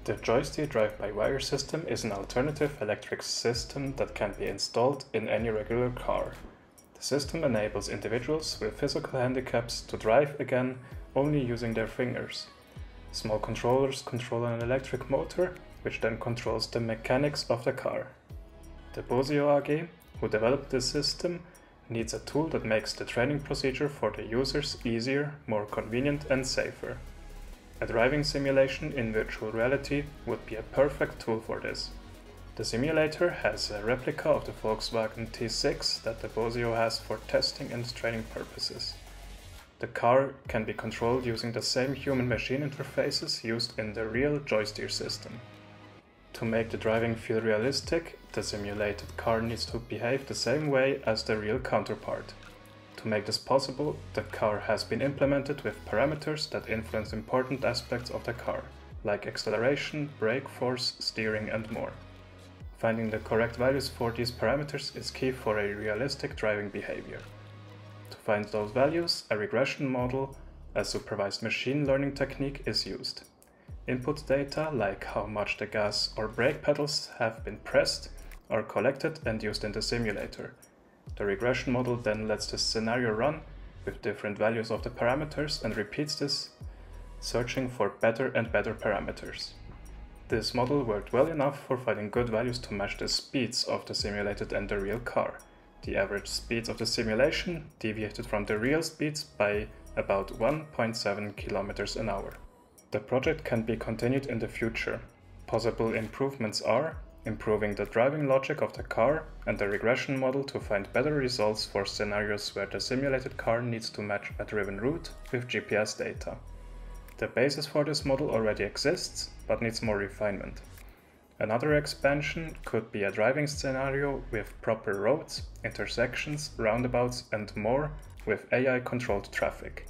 The Joysteer drive-by-wire system is an alternative electric system that can be installed in any regular car. The system enables individuals with physical handicaps to drive again only using their fingers. Small controllers control an electric motor, which then controls the mechanics of the car. The Bozic AG, who developed this system, needs a tool that makes the training procedure for the users easier, more convenient and safer. A driving simulation in virtual reality would be a perfect tool for this. The simulator has a replica of the Volkswagen T6 that the Bozic has for testing and training purposes. The car can be controlled using the same human-machine interfaces used in the real Joysteer system. To make the driving feel realistic, the simulated car needs to behave the same way as the real counterpart. To make this possible, the car has been implemented with parameters that influence important aspects of the car, like acceleration, brake force, steering and more. Finding the correct values for these parameters is key for a realistic driving behavior. To find those values, a regression model, a supervised machine learning technique, is used. Input data, like how much the gas or brake pedals have been pressed, are collected and used in the simulator. The regression model then lets the scenario run with different values of the parameters and repeats this, searching for better and better parameters. This model worked well enough for finding good values to match the speeds of the simulated and the real car. The average speeds of the simulation deviated from the real speeds by about 1.7 km an hour. The project can be continued in the future. Possible improvements are improving the driving logic of the car and the regression model to find better results for scenarios where the simulated car needs to match a driven route with GPS data. The basis for this model already exists, but needs more refinement. Another expansion could be a driving scenario with proper roads, intersections, roundabouts and more with AI-controlled traffic.